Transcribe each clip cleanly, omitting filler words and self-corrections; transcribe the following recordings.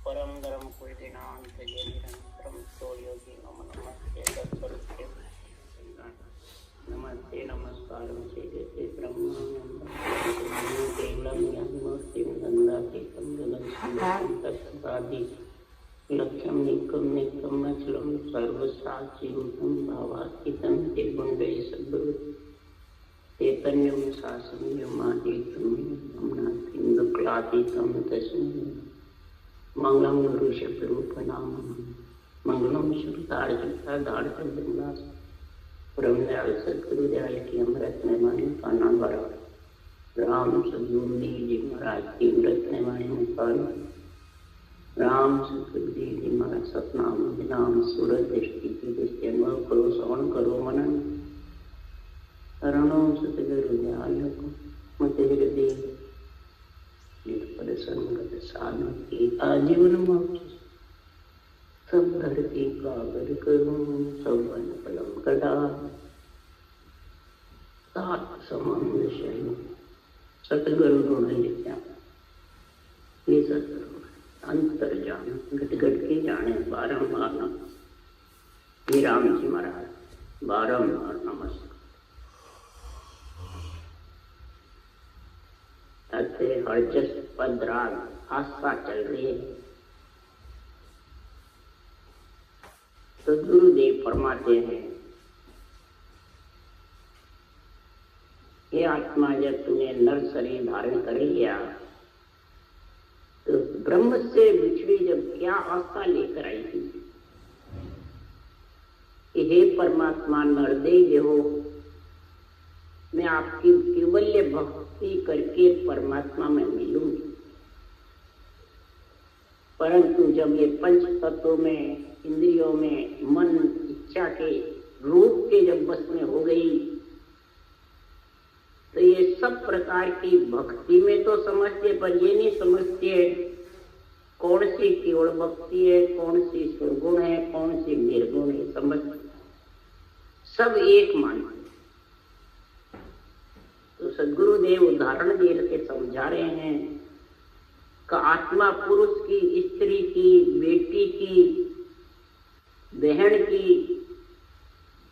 परम धर्म पूजिनाथ जय निरंतरम सो योगी नम नमस्ते तत्स्वरूपे नमस्ते नमस्कार श्री ब्रह्मानंद केवलम यन्मूर्तिं नंदातीतं जगन्नाथं तत्सदादि लक्ष्यं निकम अचलं सर्वसाक्षिरूपं भावातीतं त्रिगुण्डे सद्गुरु चैतन्यं शासनम् आदितं नास्तिं दुःखातीतं तस्मै मंगलम गुरु शब्द रूप नाम मंगलम शुद्धार्थ बिंदास परम दयाल सतगुरु दयाल की अमृत में वाणी का नाम बड़ा राम सतगुरु जी महाराज की अमृत में वाणी मुखार राम सतगुरु जी महाराज सतनाम नाम सूरज दृष्टि की दृष्टि अनुभव करो श्रवण करो मनन शरणों सतगुरु दयाल को मत हृदय संगत साधन की आजीवन मोक्ष सब धरती कागर करूं सब वन पलम कटा सात समुद्र शयन सतगुरु गुण लिखा ये सतगुरु अंतर जान घट घट के जाने बारंबार हे राम जी महाराज बारंबार नमस्कार ऐसे हरजस पदराग आस्था चल रही है। तो गुरुदेव फरमाते हैं ये आत्मा जब तूने नर शरीर धारण कर लिया तो ब्रह्म से बिछड़ी जब क्या आस्था लेकर आई थी कि हे परमात्मा नरदेव हो मैं आपकी केवल्य भक्ति करके परमात्मा में मिलूंगी। परंतु जब ये पंच तत्वों में इंद्रियों में मन इच्छा के रूप के जब बस में हो गई तो ये सब प्रकार की भक्ति में तो समझते पर ये नहीं समझते कौन सी केवल भक्ति है कौन सी सुरगुण है कौन सी निर्गुण है समझते सब एक मानते। तो सद्गुरुदेव उदाहरण दे के समझा रहे हैं कि आत्मा पुरुष की स्त्री की बेटी की बहन की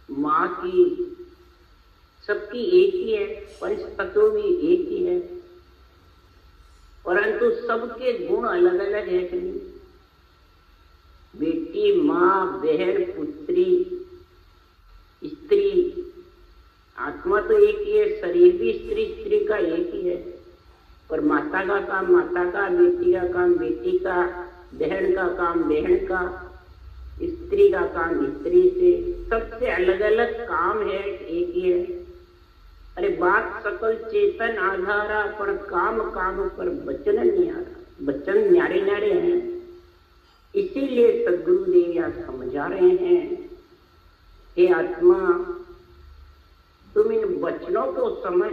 माँ की सबकी एक ही है पंच तत्व भी एक ही है परंतु सबके गुण अलग अलग है कि नहीं। बेटी माँ बहन पुत्री स्त्री आत्मा तो एक ही है शरीर भी स्त्री का एक ही है पर माता का काम माता का बेटी का काम बेटी का बहन का काम बहन का स्त्री का काम स्त्री से सबसे अलग अलग काम है एक ही है। अरे बात सकल चेतन आधारा पर काम काम पर वचन नहीं आ रहा वचन न्यारे न्यारे हैं इसीलिए सद्गुरुदेव यहाँ समझा रहे हैं हे आत्मा तुम इन वचनों को समझ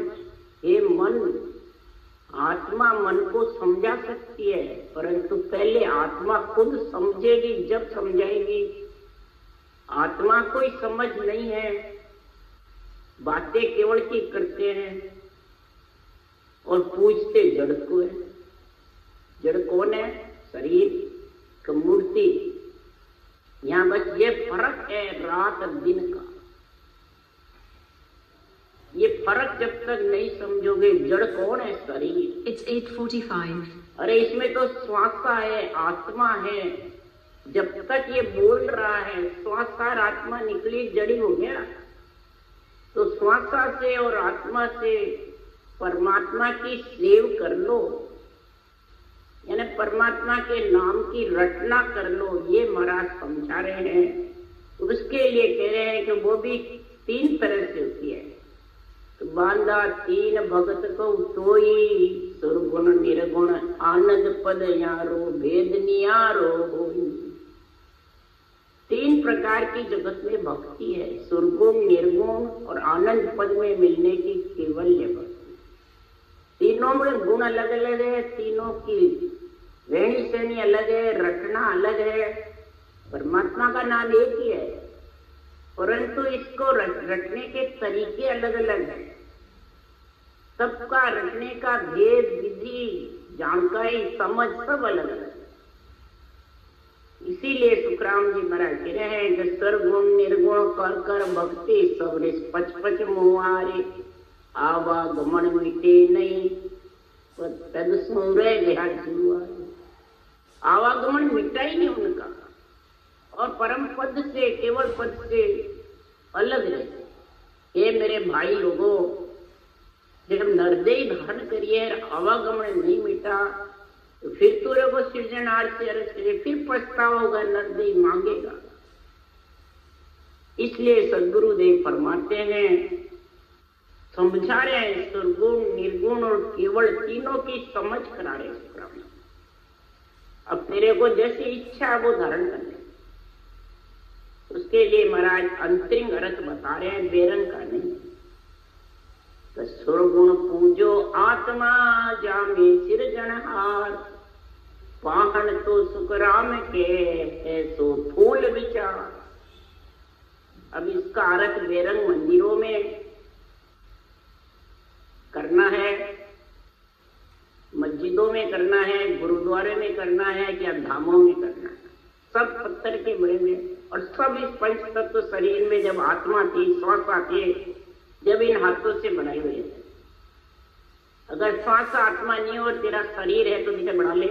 हे मन आत्मा मन को समझा सकती है परंतु पहले आत्मा खुद समझेगी जब समझाएगी। आत्मा कोई समझ नहीं है बातें केवल की करते हैं और पूछते जड़ को है। जड़ कौन है शरीर का मूर्ति। यहाँ बस ये फर्क है रात दिन का। ये फर्क जब तक नहीं समझोगे जड़ कौन है शरीर। It's 8:45. अरे इसमें तो श्वासा है आत्मा है जब तक ये बोल रहा है श्वासा आत्मा निकली जड़ी हो गया। तो श्वासा से और आत्मा से परमात्मा की सेव कर लो यानी परमात्मा के नाम की रटना कर लो ये महाराज समझा रहे हैं। उसके लिए कह रहे हैं कि वो भी तीन तरह से होती है। तो बांधा तीन भगत को सोई सुरगुण निर्गुण आनंद पद यारो भेद नियारो होई। तीन प्रकार की जगत में भक्ति है सुरगुण निर्गुण और आनंद पद में मिलने की केवल्य भक्ति। तीनों में गुण अलग अलग है तीनों की रहनी सहनी अलग है रटना अलग है। परमात्मा का नाम एक ही है परंतु इसको रटने के तरीके अलग अलग हैं। सबका रटने का भेद विधि जानकारी समझ सब अलग अलग है। सुखराम जी महाराज कह रहे हैं कि सर्वगुण निर्गुण कर कर भक्ति सबरे पच पच मुहारे, आवागमन मिटे नहीं तद सूर्य गया जुआरे। आवागमन मिटा ही नहीं उनका, और परम पद से, केवल पद से अलग रहते। ये मेरे भाई लोगों, जब नरदेह धारण करिए आवागमन नहीं मिटा तो फिर तुरे को सृजनहार से अर्ज करे, फिर पछतावा होगा, नरदेह मांगेगा। इसलिए सदगुरुदेव फरमाते हैं, समझा रहे हैं, सर्वगुण निर्गुण और केवल तीनों की समझ करा रहे हैं। अब तेरे को जैसी इच्छा वो धारण कर ले, उसके लिए महाराज अंतरिंग अर्थ बता रहे हैं, बेरंग का नहीं। तो सर्वगुण पूजो आत्मा जामे सिरजनहार, पाहन तो सुखराम के ऐसो फूल विचार। अब इसका अर्थ बेरंग मंदिरों में करना है, मस्जिदों में करना है, गुरुद्वारे में करना है, क्या धामों में करना है, सब पत्थर के बने हुए, और सब इस पंच तत्व शरीर में जब आत्मा थी, श्वास आती, जब इन हाथों से बनाए हुए थे। अगर श्वास आत्मा नहीं और तेरा शरीर है तो इसे बढ़ा ले।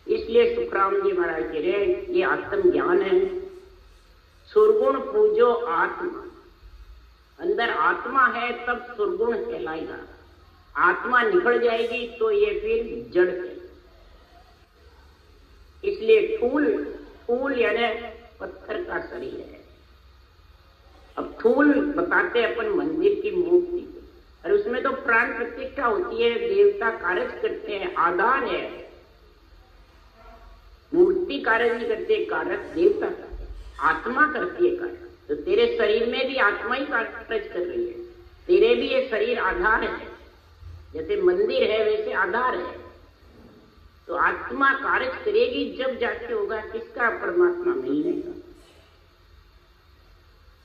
इसलिए सुखराम जी महाराज कह रहे हैं, ये आत्म ज्ञान है। सुरगुण पूजो आत्मा, अंदर आत्मा है तब सुरगुण कहलाएगा। आत्मा निकल जाएगी तो ये फिर जड़ है। इसलिए फूल यानी पत्थर का शरीर है। अब फूल बताते अपन मंदिर की मूर्ति, और उसमें तो प्राण प्रतिष्ठा होती है, देवता कार्य करते हैं, आधार है। मूर्ति कार्य नहीं करते, कारक देवता करते, आत्मा करती है कार्य। तो तेरे शरीर में भी आत्मा ही कार्य कर रही है, तेरे भी ये शरीर आधार है। जैसे मंदिर है वैसे आधार है। तो आत्मा कार्य करेगी, जब जाके होगा किसका, परमात्मा मिलने का।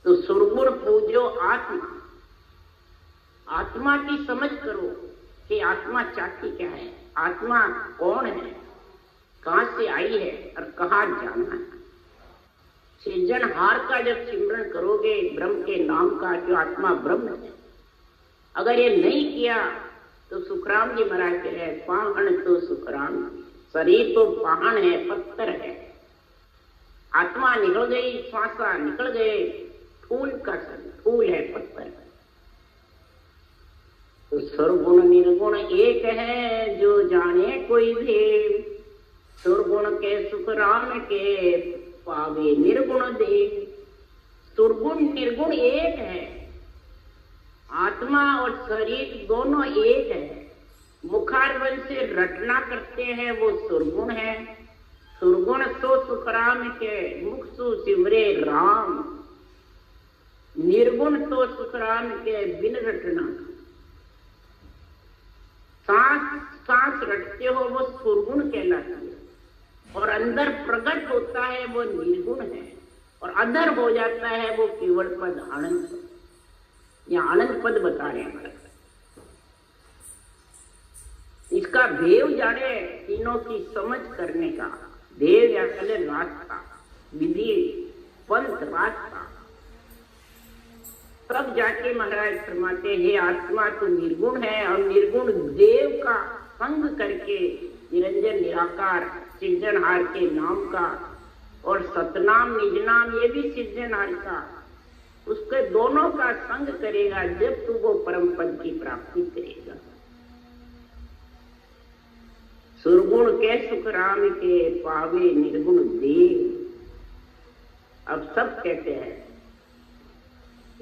तो सुरगुण पूजो आत्मा, आत्मा की समझ करो कि आत्मा चाहती क्या है, आत्मा कौन है, कहां से आई है और कहां जाना है। सृजनहार का जब सिमरन करोगे ब्रह्म के नाम का, जो आत्मा ब्रह्म है, अगर ये नहीं किया तो सुखराम जी महाराज कह रहे हैं, पाहन तो सुखराम, शरीर तो पाहन है, पत्थर है। आत्मा निकल गई, श्वासा निकल गए, फूल का शरीर, फूल है, पत्थर है। तो सर्वगुण निर्गुण एक है, जो जाने कोई भी, सुरगुण के सुखराम के पावे निर्गुण देव। सुरगुण निर्गुण एक है, आत्मा और शरीर दोनों एक है। मुखारबंद से रटना करते हैं वो सुरगुण है। सुरगुण सो सुखराम के, मुख सु सिमरे राम। निर्गुण तो सुखराम के बिन रटना। सांस सांस रटते हो वो सुरगुण कहलाता है, और अंदर प्रकट होता है वो निर्गुण है, और अधर हो जाता है वो केवल पद आनंद पद। यहाँ आनंद पद बता रहे हैं। इसका भेव जाने, तीनों की समझ करने का भेव या कले रास्ता, विधि, पंथ, रास्ता, तब जाके महाराज फरमाते हैं आत्मा तो निर्गुण है, और निर्गुण देव का संग करके निरंजन निराकार सृजनहार के नाम का, और सतनाम निजनाम ये भी सृजनहार का, उसके दोनों का संग करेगा, जब तू वो परम पद की प्राप्ति करेगा। सुरगुण के सुखराम के पावे निर्गुण देव। अब सब कहते हैं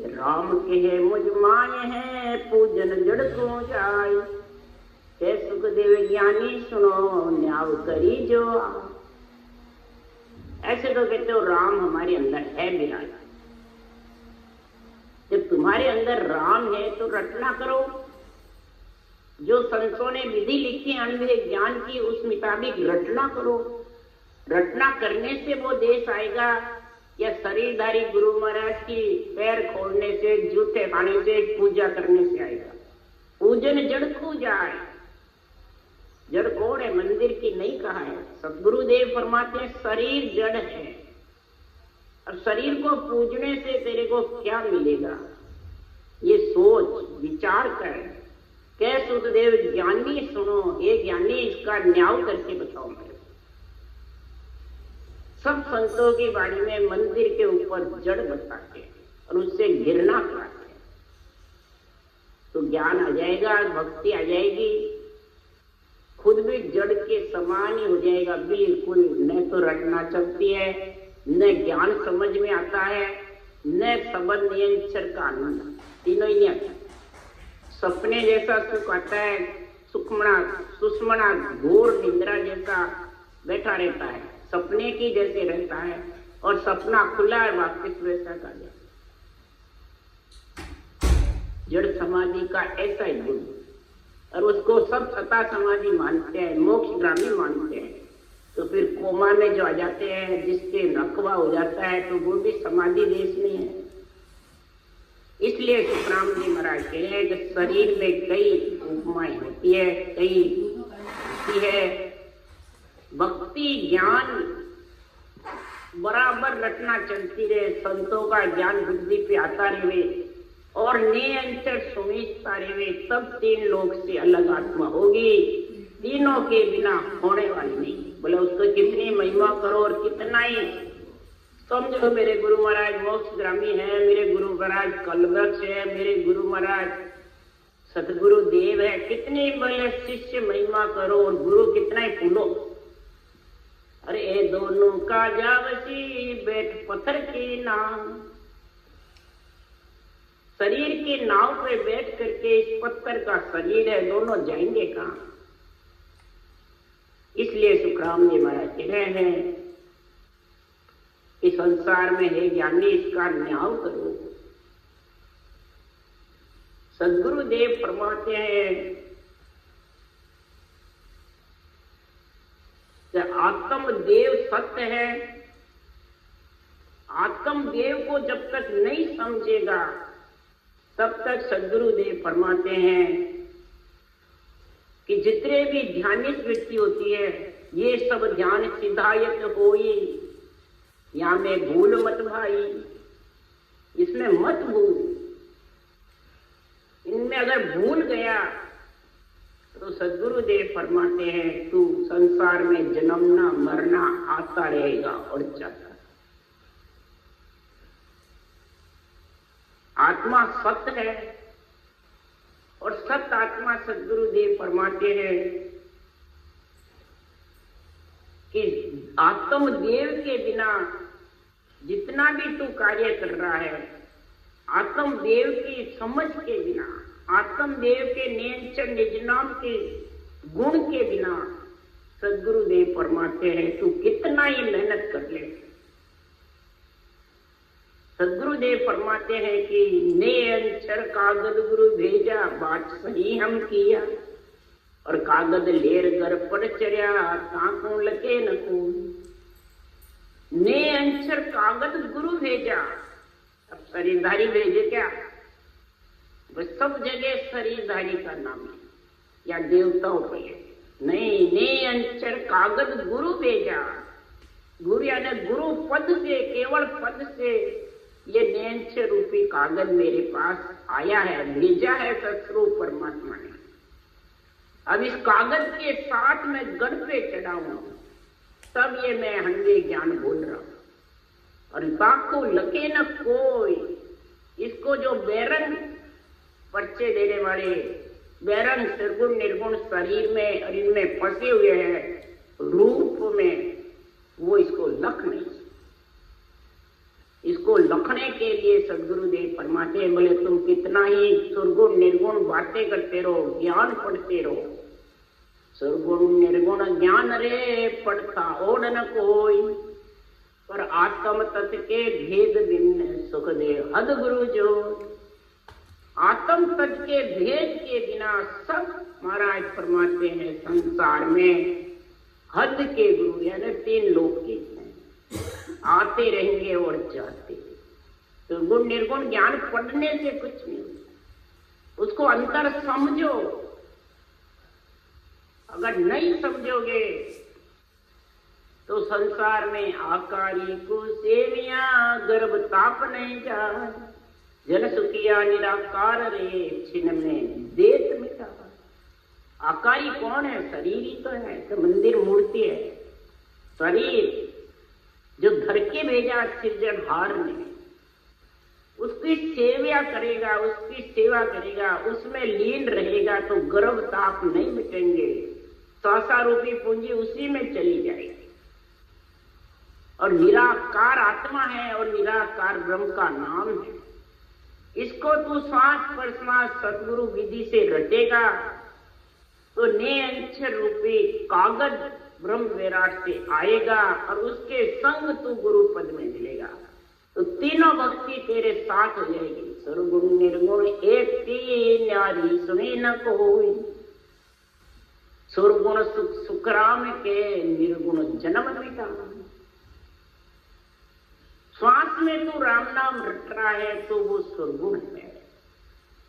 राम के मुझ माए हैं, पूजन जड़ को जाए, के सुखदेव ज्ञानी सुनो न्याव करी जो। ऐसे तो कहते हो राम हमारे अंदर है विराज। जब तुम्हारे अंदर राम है तो रटना करो, जो संतों ने विधि लिखी अनुभव ज्ञान की उस मुताबिक रटना करो। रटना करने से वो देश आएगा, या शरीरधारी गुरु महाराज की पैर खोलने से, जूते खाने से, पूजा करने से आएगा। पूजन जड़ खो जाए। जड़ कौन है? मंदिर की नहीं कहा है, सदगुरुदेव फरमाते हैं शरीर जड़ है, और शरीर को पूजने से तेरे को क्या मिलेगा, ये सोच विचार कर। कह सुखदेव ज्ञानी सुनो, हे ज्ञानी इसका न्याय करके बताओ मेरे। सब संतों की वाणी में मंदिर के ऊपर जड़ बताते हैं और उससे घृणा कराते हैं, तो ज्ञान आ जाएगा, भक्ति आ जाएगी, खुद भी जड़ के समान ही हो जाएगा बिल्कुल। न तो रटना चलती है, न ज्ञान समझ में आता है, न संबंध नियंत्रण का आनंद, तीनों ही नहीं आता। सपने जैसा सुख आता है, सुषमणा घोर निद्रा जैसा बैठा रहता है, सपने की जैसे रहता है, और सपना खुला है वापस वैसा का जाए। जड़ समाधि का ऐसा ही गुण, और उसको सब सता समाधि मानते हैं, मोक्षगामी मानते हैं। तो फिर कोमा में जो आ जाते हैं, जिसके रखवा हो जाता है, तो वो भी समाधि देश में है। इसलिए सुखराम जी महाराज कह रहे हैं कि शरीर में कई उपमाएं होती है, कई होती है। भक्ति ज्ञान बराबर रटना चलती रहे, संतों का ज्ञान बुद्धि पे आता रहे और निरंतर सुमिष्टा रहे, तब तीन लोक से अलग आत्मा होगी। तीनों के बिना होने वाली नहीं। बोले उसको कितनी महिमा करो और कितना ही समझो, मेरे गुरु महाराज मोक्षगामी है, मेरे गुरु महाराज कलवृक्ष है, मेरे गुरु महाराज सतगुरु देव है, कितनी बड़े शिष्य महिमा करो और गुरु कितना ही फूलो। अरे दोनों का जावसी बैठ पत्थर की नाव, शरीर की नाव पे बैठ करके इस पत्थर का शरीर है, दोनों जाएंगे कहाँ। इसलिए सुखराम जी महाराज कह रहे हैं इस संसार में है ज्ञानी, इसका न्याय करो। सदगुरुदेव फरमाते हैं कि आत्मदेव सत्य है। आत्मदेव को जब तक नहीं समझेगा तब तक सदगुरुदेव फरमाते हैं कि जितने भी ध्यानित व्यक्ति होती है, ये सब ध्यान सिधायत होई, या में भूल मत भाई, इसमें मत भूल। इनमें अगर भूल गया तो सदगुरुदेव फरमाते हैं तू संसार में जन्मना मरना आता रहेगा और जाता। आत्मा सत्य है, और सत्य आत्मा सदगुरुदेव फरमाते हैं कि आत्मदेव के बिना जितना भी तू कार्य कर रहा है, आत्मदेव की समझ के बिना, आत्मदेव के नियंत्रण निजनाम के गुण के बिना, सदगुरुदेव फरमाते हैं तू कितना ही मेहनत कर ले। सदगुरुदेव फरमाते हैं कि ने अंचर कागद गुरु भेजा, बात सही हम किया, और कागद लेर घर पर चढ़िया, ताकों लगे न कोई। ने अंचर कागद गुरु भेजा, अब शरीरधारी भेजे क्या, बस सब जगह शरीरधारी का नाम है, या देवताओं पे नहीं। ने अंचर कागद गुरु भेजा, गुरु यानी गुरु पद से, केवल पद से ये नेंचर रूपी कागज मेरे पास आया है, भेजा है सतरूप परमात्मा ने। अब इस कागज के साथ मैं गढ़ पे चढ़ा हूं, तब ये मैं हंगे ज्ञान बोल रहा हूं। और ताको लगे न कोई, इसको जो बैरंग पर्चे देने वाले, बैरंग निर्गुण निर्गुण शरीर में और इनमें फंसे हुए हैं रूप में, वो इसको लख नहीं। इसको लखने के लिए सदगुरुदेव फरमाते हैं, बोले तुम कितना ही सुरगुण निर्गुण बातें करते रहो, ज्ञान पढ़ते रहो, सुरगुण निर्गुण ज्ञान रे पढ़ता ओढ़ न कोई, पर आत्म तत्व के भेद भिन्न सुख दे हद गुरु जो। आत्म तत्व के भेद के बिना सब महाराज फरमाते हैं संसार में हद के गुरु, यानी तीन लोक के आते रहेंगे और जाते। तो गुण निर्गुण ज्ञान पढ़ने से कुछ नहीं, उसको अंतर समझो। अगर नहीं समझोगे तो संसार में आकारी को सेविया गर्भ ताप नहीं जा, जन सुखिया निराकार रे छिन में देत मिटा। आकारी कौन है? शरीर ही तो है, तो मंदिर मूर्ति है। शरीर जो धर के भेजा सृजनहार ने, उसकी सेवा करेगा, उसकी सेवा करेगा, उसमें लीन रहेगा तो गर्भ ताप नहीं मिटेंगे। सासा रूपी पूंजी उसी में चली जाएगी। और निराकार आत्मा है और निराकार ब्रह्म का नाम है। इसको तू श्वास पर श्वास सदगुरु विधि से रटेगा तो निरंतर रूपी कागज ब्रह्म विराट से आएगा और उसके संग तू गुरु पद में मिलेगा। तो तीनों भक्ति तेरे साथ हो जाएगी। सर्वगुण निर्गुण एक तीन न्यारी सुनी न कोई, सुरगुण सुख सुखराम के निर्गुण जन्म मिटा। श्वास में तू राम नाम रट रहा है तो वो सुरगुण है,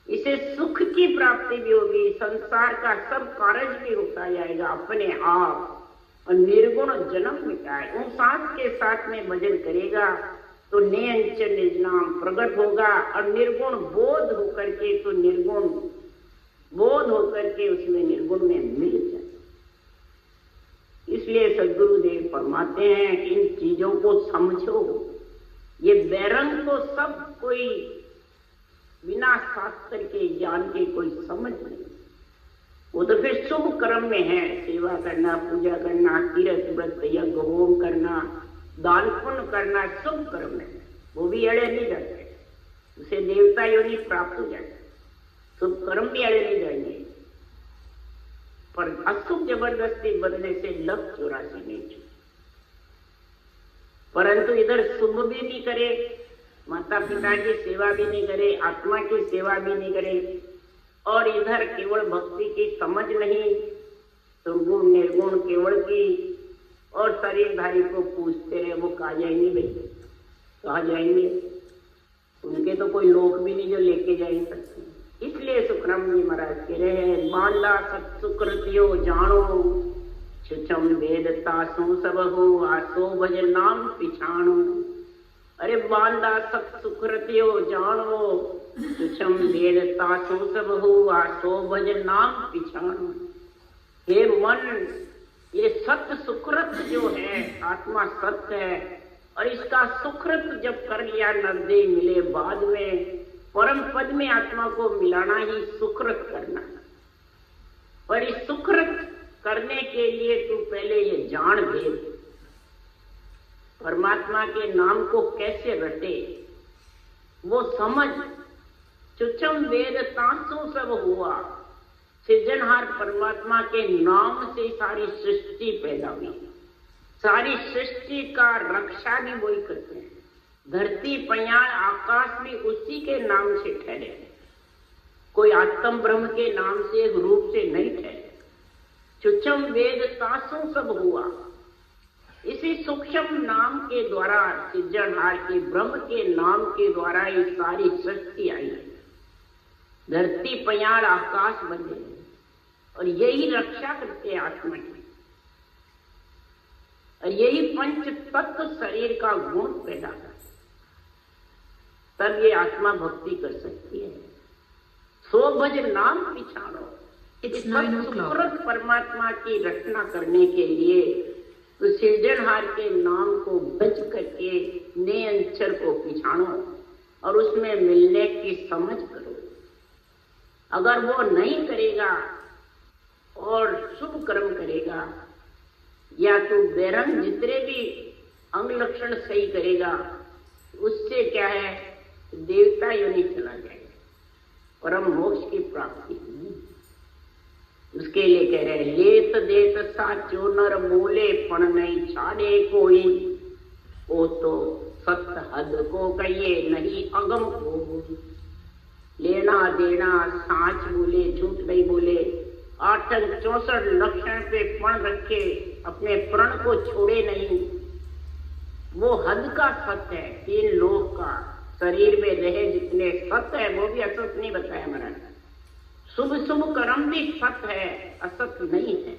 इसे सुख की प्राप्ति भी होगी, संसार का सब कार्य भी होता जाएगा अपने आप। और निर्गुण जन्म मिटाए, उन सांस के साथ में भजन करेगा तो निरंतर निज नाम प्रकट होगा। और निर्गुण बोध होकर के तो निर्गुण बोध होकर के उसमें निर्गुण में मिल जाए। इसलिए सदगुरुदेव फरमाते हैं कि इन चीजों को समझो। ये बैरंग तो सब कोई बिना शास्त्र के ज्ञान के कोई समझ नहीं, वो तो फिर शुभ कर्म में है। सेवा करना, पूजा करना, तीर्थ व्रत यज्ञ होम करना, दान पुण्य करना शुभ कर्म है, वो भी अड़े नहीं जाते, उसे देवता योनि प्राप्त हो जाए। शुभ कर्म भी अड़े नहीं जाएंगे, पर अशुभ जबरदस्ती बनने से लक्ष्य 84 नहीं छूटे। परंतु इधर शुभ भी नहीं करे, माता पिता की सेवा भी नहीं करे, आत्मा की सेवा भी नहीं करे, और इधर केवल भक्ति की समझ नहीं, सुरगुण निर्गुण केवल की, और शरीरधारी को पूछते रहे वो कहा जाएंगे भाई, कहा जाएंगे, उनके तो कोई लोक भी नहीं जो लेके जा ही सकते। इसलिए सुखराम जी महाराज कह रहे हैं, माला सत सुकृतियो जानो, छुछम वेदता सु सब हो, आसो भज नाम पिछाणो। अरे बांदा सत सुकृतियो जानो, छुछम वेदता सु सब हो, आसो भज नाम पिछाणो। हे मन, ये सत्य सुकृत जो है, आत्मा सत्य है, और इसका सुकृत जब कर लिया नरदे मिले बाद में, परम पद में आत्मा को मिलाना ही सुकृत करना। और इस सुकृत करने के लिए तू पहले ये जान भेद, परमात्मा के नाम को कैसे रटे वो समझ। चुचम वेद तांसु सब हुआ, सृजनहार परमात्मा के नाम से सारी सृष्टि पैदा हुई, सारी सृष्टि का रक्षा भी वही करते हैं। धरती पयाण आकाश भी उसी के नाम से ठहरे, कोई आत्म ब्रह्म के नाम से रूप से नहीं ठहरे। चुचम वेद तासु सब हुआ, इसी सूक्ष्म नाम के द्वारा, सृजनहार के ब्रह्म के नाम के द्वारा ये सारी सृष्टि आई है। धरती पयाण आकाश बने और यही रक्षा करते आत्मा की, और यही पंच तत्व शरीर का गुण पैदा करता, तब ये आत्मा भक्ति कर सकती है। सो भज नाम पिछाड़ो, सुकृत परमात्मा की रचना करने के लिए तो सृजनहार के नाम को बच करके निरंतर को पिछाड़ो और उसमें मिलने की समझ करो। अगर वो नहीं करेगा और शुभ कर्म करेगा, या तो बैरंग जितने भी अंग लक्षण सही करेगा, उससे क्या है, देवता योनि चला जाएगा, परम मोक्ष की प्राप्ति नहीं। उसके लिए कह रहे हैं, लेत देत साचो नर बोले पण नहीं छाड़े कोई, वो तो सत्य हद को कहिए नहीं अगम को। लेना देना साच बोले, झूठ नहीं बोले, 864 लक्षण पे पण रखे, अपने प्रण को छोड़े नहीं, वो हद का सत्य है। 3 लोक का शरीर में रहे जितने सत्य है वो भी असत नहीं बताया महाराज। शुभ शुभ कर्म भी सत्य है, असत नहीं है।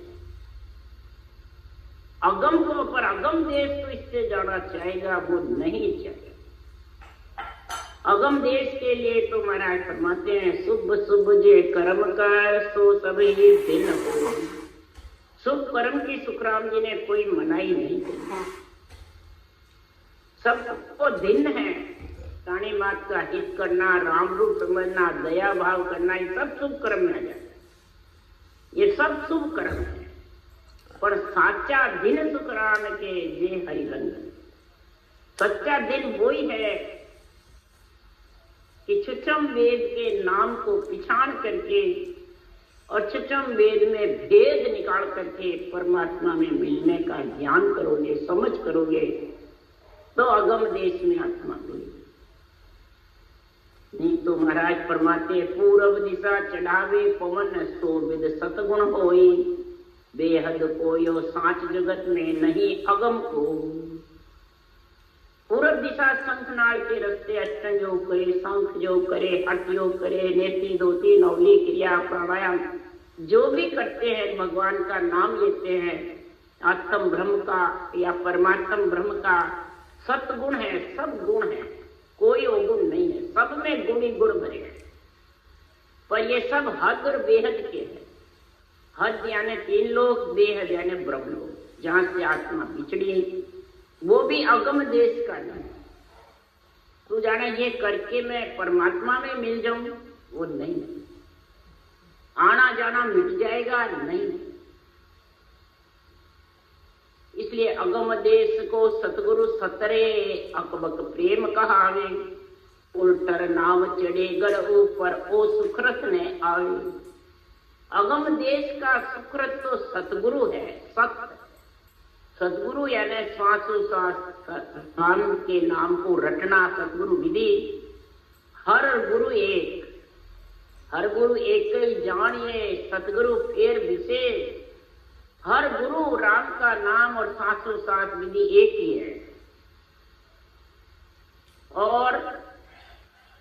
अगम को, पर अगम देश तो इससे जाना चाहेगा, वो नहीं चाहेगा। अगम देश के लिए तो महाराज फरमाते हैं, शुभ शुभ जे कर्म का सो सभी दिन हो। शुभ कर्म की सुखराम जी ने कोई मनाही नहीं की, सबको दिन है। रानी मात का हित करना, राम रूप समझना, दया भाव करना, ये सब शुभ कर्म में आ जाता है। ये सब शुभ कर्म है, पर साचा दिन सुखराम के जे हरिरंजन। सच्चा दिन वही है कि छुचम वेद के नाम को पिछाड़ करके और छुचम वेद में भेद निकाल करके परमात्मा में मिलने का ज्ञान करोगे, समझ करोगे, तो अगम देश में आत्मा मिलेगी। नहीं तो महाराज फरमाते, पूर्व दिशा चढ़ावे पवन सो विद सतगुण होई, बेहद कोयो साच जगत में नहीं अगम को। पूर्व दिशा शंखनाल के रस्ते अष्टन योग करे, शंख योग करे, हठ योग करे, नेति धोती नवली क्रिया प्राणायाम जो भी करते हैं, भगवान का नाम लेते हैं, आत्म ब्रह्म का या परमात्म ब्रह्म का सतगुण है, सब गुण है, कोई अवगुण नहीं है, सब में गुण ही गुण भरे हैं। पर ये सब हद और बेहद के हैं। हद यानी 3 लोक, बेहद यानी ब्रह्म लोक, जहां से आत्मा बिछड़ी, वो भी अगम देश का नहीं। तू जाने ये करके मैं परमात्मा में मिल जाऊं, वो नहीं। आना जाना मिट जाएगा, नहीं। इसलिए अगम देश को सतगुरु सतरे अकबक प्रेम कहावे, उल्टर नाव चढ़े गढ़ ऊपर ओ सुखरत ने आवे। अगम देश का सुखरत तो सतगुरु है, सत सतगुरु यानी श्वासोश्वास के नाम को रटना, सतगुरु विधि। हर गुरु एक, हर गुरु एक ही जानिए, सतगुरु फेर विशेष। हर गुरु राम का नाम और श्वासोश्वास विधि एक ही है। और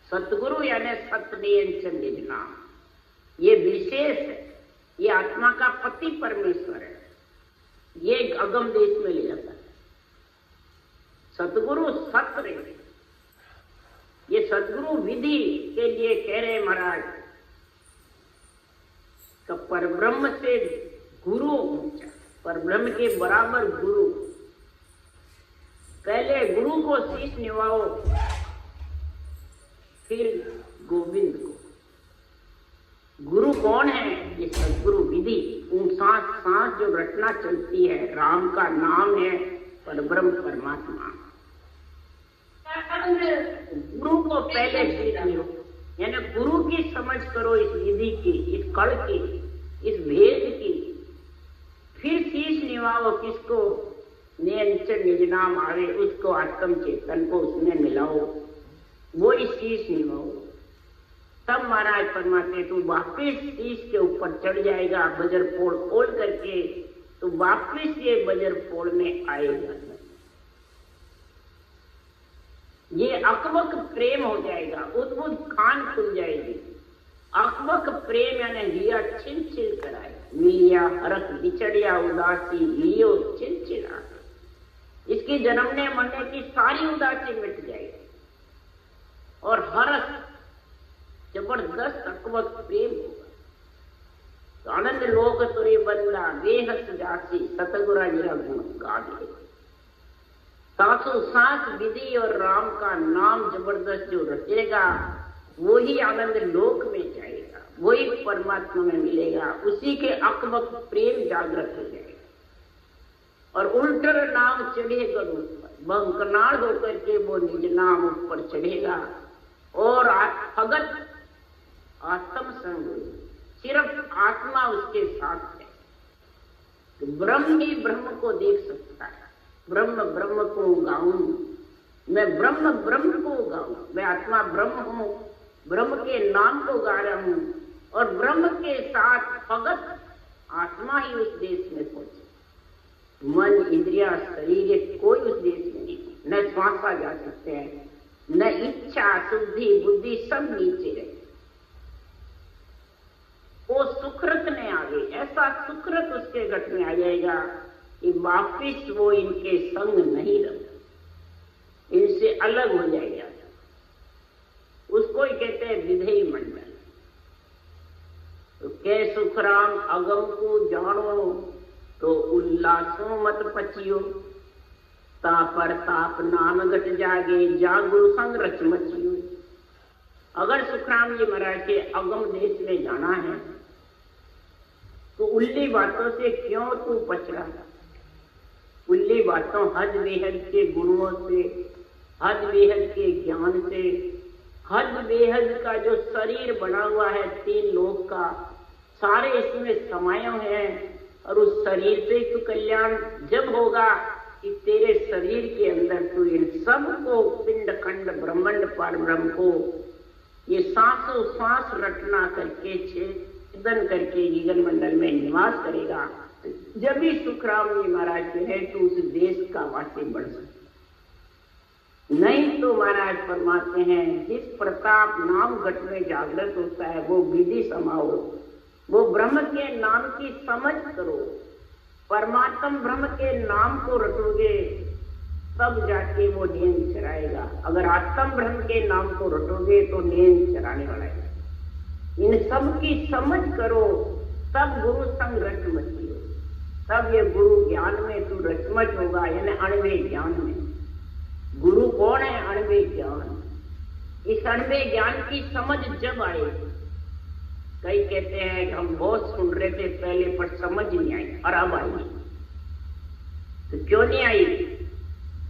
सतगुरु यानी सत्यनियंचन निज नाम, ये विशेष है, ये आत्मा का पति परमेश्वर है। ये अगम देश में ले जाता है। सतगुरु सत्र, ये सतगुरु विधि के लिए कह रहे महाराज का परब्रह्म से गुरु ऊंचा, परब्रह्म के बराबर गुरु। पहले गुरु को शीश निभाओ, फिर गोविंद को। गुरु कौन है? ये सतगुरु विधि। सांस सांस जो रटना चलती है, राम का नाम है, परब्रह्म परमात्मा। गुरु को पहले सीखो, यानी गुरु की समझ करो, इस विधि की, इस कड़ की, इस भेद की। फिर शीश निभाओ, किसको? नियंचन निज नाम आवे, उसको आत्म चेतन को उसमें मिलाओ, वो इस शीश निभाओ। तब महाराज फरमाते तू वापिस शीश के ऊपर चढ़ जाएगा, बजर फोड़ खोल करके तो वापिस ये बजर फोड़ में आएगा। ये अकबक प्रेम हो जाएगा, उद्भुत खान खुल जाएगी। अकबक प्रेम यानी लिया छिल छिल कराए, मिलिया हरख बिछड़िया उदासी लियो छिल छिला। इसकी जन्मने मरने की सारी उदासी मिट जाएगी और हरख जबरदस्त अकबक प्रेम होगा। तो आनंद लोक तुरी बंदा बेहस जासी, सतगुरा जिरा गुण गावे। सासु सांस विधि और राम का नाम जबरदस्त जो रचेगा, वही आनंद लोक में जाएगा, वही परमात्मा में मिलेगा। उसी के अकबक प्रेम जागृत हो जाएगा। और उल्टर नाम चढ़ेगा ऊपर, बंकनाड़ होकर के वो निज नाम ऊपर चढ़ेगा। और भगत आत्म संग, सिर्फ आत्मा उसके साथ है। तो ब्रह्म ही ब्रह्म को देख सकता है। ब्रह्म ब्रह्म को गाऊं, मैं ब्रह्म ब्रह्म को गाऊं, मैं आत्मा ब्रह्म हूं, ब्रह्म के नाम को गा रहा हूं। और ब्रह्म के साथ भगत आत्मा ही उस देश में पहुंचे। मन इंद्रिया शरीर कोई उस देश में नहीं, न श्वासा जा सकते हैं, न इच्छा शुद्धि बुद्धि, सब नीचे रहे। वो सुकृत ने आगे, ऐसा सुकृत उसके घट में आ जाएगा कि वापिस वो इनके संग नहीं रहे, इनसे अलग हो जाएगा। उसको ही कहते हैं विधेय मंडल। तो कै सुखराम अगम को जानो, तो उल्लासों मत पचियो, तापर ताप नाम घट जागे, जागुरु संग रच मचियो। अगर सुखराम जी महाराज के अगम देश में जाना है तो उल्ली बातों से क्यों तू बच रहा? उल्ली बातों हद बेहद के गुरुओं से, हद बेहद के ज्ञान से, हद बेहद का जो शरीर बना हुआ है 3 लोक का, सारे इसमें समाये हैं। और उस शरीर से तो कल्याण जब होगा कि तेरे शरीर के अंदर तू इन सब को, पिंड खंड ब्रह्मांड पर ब्रह्म को, ये सांसों सांस रटना करके, छेदन करके जीवन मंडल में निवास करेगा। जब भी सुखराम जी महाराज कहे तो उस देश का वासी बढ़ सकते। नहीं तो महाराज फरमाते हैं, जिस प्रताप नाम घट में जागृत होता है वो विधि समाओ, वो ब्रह्म के नाम की समझ करो। परमात्म ब्रह्म के नाम को रटोगे तब जाके वो नींद चराएगा। अगर आत्म ब्रह्म के नाम को रटोगे तो नींद चराने वाला है। इन सब की समझ करो, तब गुरु संग रच मचियो, तब ये गुरु ज्ञान में तू रचमच होगा, यानी अणवे ज्ञान में। गुरु कौन है? अणवे ज्ञान। इस अणवे ज्ञान की समझ जब आएगी, कई कहते हैं कि हम बहुत सुन रहे थे पहले पर समझ नहीं आई, और अब आई। तो क्यों नहीं आई?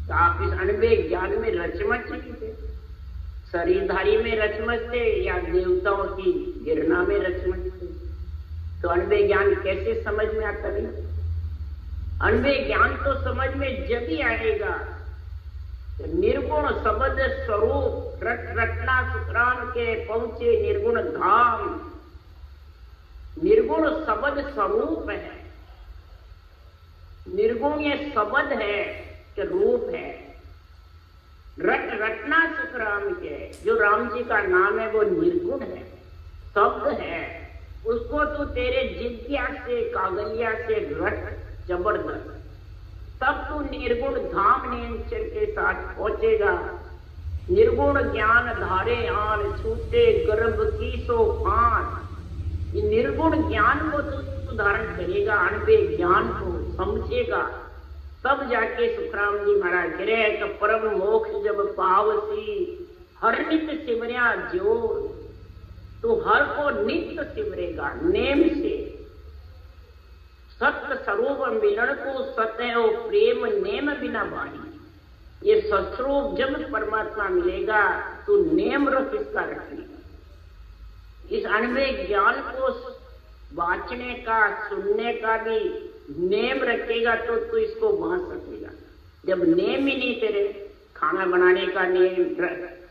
तो आप इस अणवे ज्ञान में रचमच थे, शरीरधारी में रचमच थे, या देवताओं की गिरना में रचमच थे? तो अणवे ज्ञान कैसे समझ में आता नहीं? अणवे ज्ञान तो समझ में जब ही आएगा निर्गुण शब्द स्वरूप रटना सुखराम के पहुंचे निर्गुण धाम। निर्गुण शब्द स्वरूप है, निर्गुण ये शब्द है कि रूप है। रटना सुखराम के, जो राम जी का नाम है वो निर्गुण है, शब्द है। उसको तू तेरे जिज्ञा से, कागलिया से रट जबरदस्त, तब तू निर्गुण धाम नियंत्रण के साथ पहुंचेगा। निर्गुण ज्ञान धारे आन, छूटे गर्भ की सो फांस। ये निर्गुण ज्ञान को तू धारण करेगा, अणवे ज्ञान को समझेगा, तब जाके सुखराम जी महाराज कह रहे हैं कि परम मोक्ष जब पावसी, हर नित्य सिमरिया जोर। तू हर को नित्य सिमरेगा नेम से। सत्य स्वरूप मिलन को सत्य और प्रेम नेम बिना बाणी। ये सस्वरूप जब परमात्मा मिलेगा तो नेम रख इसका रखने। इस अणवे ज्ञान को बांचने का, सुनने का भी नेम रखेगा तो तू इसको बांच सकेगा। जब नेम ही नहीं तेरे, खाना बनाने का नेम,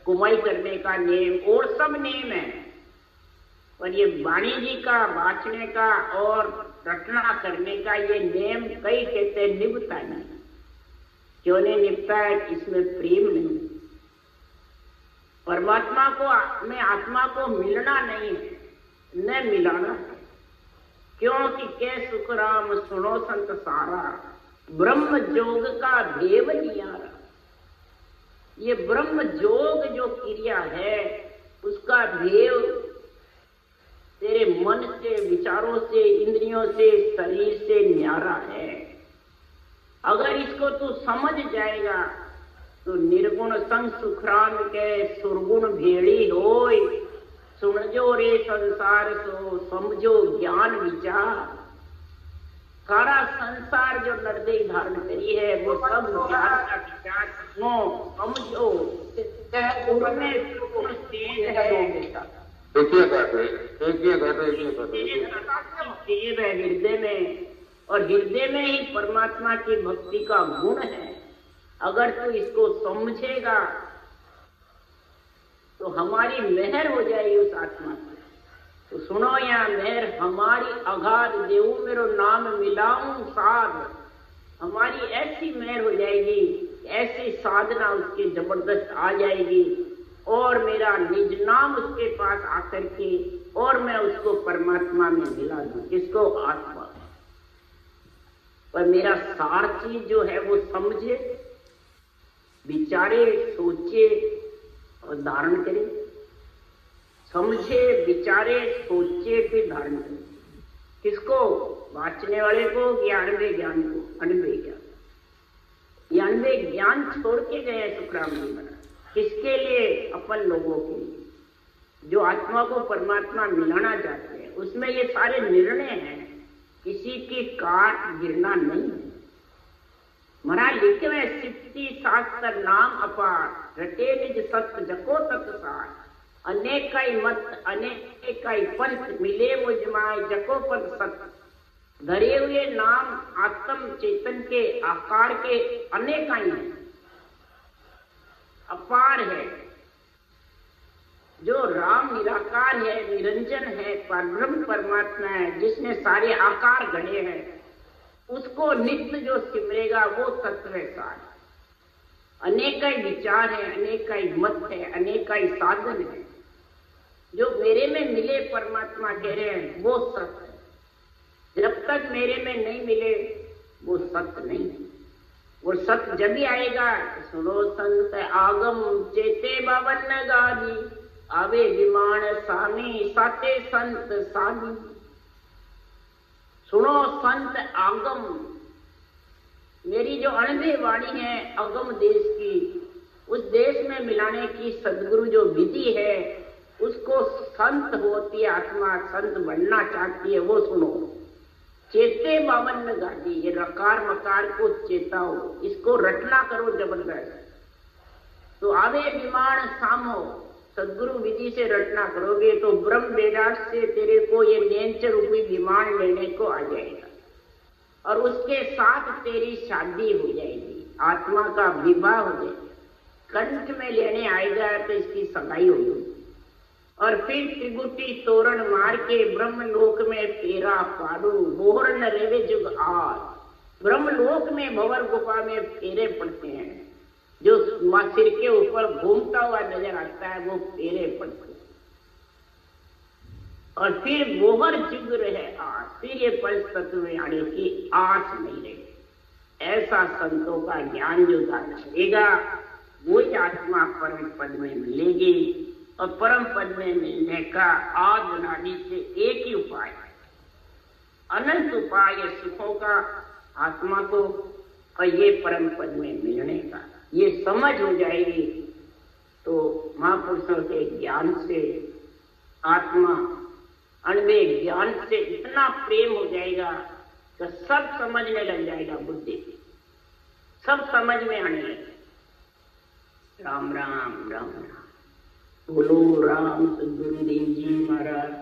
कुमाई करने का नेम और सब नेम है, पर ये वाणी जी का बांचने का और रटना करने का ये नेम कई कहते हैं निभता नहीं। क्यों नहीं निभता है? इसमें प्रेम नहीं। परमात्मा को में आत्मा को मिलना नहीं है, न मिलाना है। क्योंकि कै सुखराम सुनो संत सारा, ब्रह्म जोग का देव नियारा। ये ब्रह्म जोग जो क्रिया है उसका देव तेरे मन से, विचारों से, इंद्रियों से, शरीर से न्यारा है। अगर इसको तू समझ जाएगा तो निर्गुण संग सुखराम के सुरगुण भेड़ी होय। सुनजो रे संसार सो, समझो ज्ञान विचार। सारा संसार जो नरदेह धारण करी है वो सब ज्ञान का विचार सुनो, समझो। उनमें सुरगुण तेज है, तेज है हृदय में, और हृदय में ही परमात्मा की भक्ति का गुण है। अगर तू इसको समझेगा तो हमारी मेहर हो जाएगी उस आत्मा पर। तो सुनो यहाँ मेहर हमारी अगाध देव मेरो नाम मिलाऊं साध। हमारी ऐसी मेहर हो जाएगी, ऐसी साधना उसकी जबरदस्त आ जाएगी, और मेरा निज नाम उसके पास आकर के और मैं उसको परमात्मा में मिला दूं। इसको आत्मा पर मेरा सार चीज जो है वो समझे, विचारे, सोचे और धारण करे। समझे, विचारे, सोचे, फिर धारण करे। किसको? वाचने वाले को, 91 ज्ञान को, 98 ज्ञान। 91 ज्ञान छोड़ के गए सुखराम जी महाराज। किसके लिए? अपन लोगों के लिए जो आत्मा को परमात्मा मिलाना चाहते हैं। उसमें ये सारे निर्णय हैं, किसी की काट गिरना नहीं है। महाराज लिखे हुए सिद्धि शास्त्र नाम अपार, रटे निज सत्य जको तत् सार। अनेकाई मत अनेकाई पंथ, मिले वो जमाए जको पद सत्य। धरे हुए नाम आत्म चेतन के आकार के अनेकाई हैं, अपार है। जो राम निराकार है, निरंजन है, परब्रह्म परमात्मा है, जिसने सारे आकार गढ़े हैं, उसको नित्य जो सिमरेगा वो तत्व है सार। अनेकाई विचार है, अनेकाई मत है, अनेकाई साधन है। जो मेरे में मिले परमात्मा कह रहे हैं वो सत्य है। जब तक मेरे में नहीं मिले वो सत्य नहीं है। वो सत्य जब भी आएगा। सुनो संत आगम चेते बावन गादी, आवे विमान स्वामी साते संत साधी। सुनो संत आगम, मेरी जो अणवे वाणी है अगम देश की, उस देश में मिलाने की सदगुरु जो विधि है, उसको संत होती है आत्मा, संत बनना चाहती है, वो सुनो। चेते बावन गादी, ये रकार मकार को चेताओ, इसको रटना करो जबरदस्त। तो आवे विमान सामो, सदगुरु विधि से रटना करोगे तो ब्रह्म वेदांत से तेरे को ये नेंच रूपी विमान लेने को आ जाएगा, और उसके साथ तेरी शादी हो जाएगी, आत्मा का विवाह हो जाएगा। कंठ में लेने आएगा तो इसकी सगाई होगी, और फिर त्रिगुटी तोरण मार के ब्रह्मलोक में फेरा पाड़ू, बोहर न रेवे जुग आज। ब्रह्मलोक में भंवर गुफा में फेरे पड़ते हैं, जो सिर के ऊपर घूमता हुआ नजर आता है वो फेरे पड़ते हैं। और फिर बोहर जुग रहे आज, फिर ये पंच तत्व में आने की आस नहीं रही। ऐसा संतों का ज्ञान जो जानेगा वो आत्मा परम पद में मिलेगी। और परम पद में मिलने का आदि अनादि से एक ही उपाय है, अनंत उपाय है सुखों का आत्मा को, और ये परम पद में मिलने का। ये समझ हो जाएगी तो महापुरुषों के ज्ञान से आत्मा अणवे ज्ञान से इतना प्रेम हो जाएगा कि सब समझने लग जाएगा, बुद्धि सब समझ में आने लगे। राम राम राम राम। बोलो राम सद्गुरुदेव जी महाराज।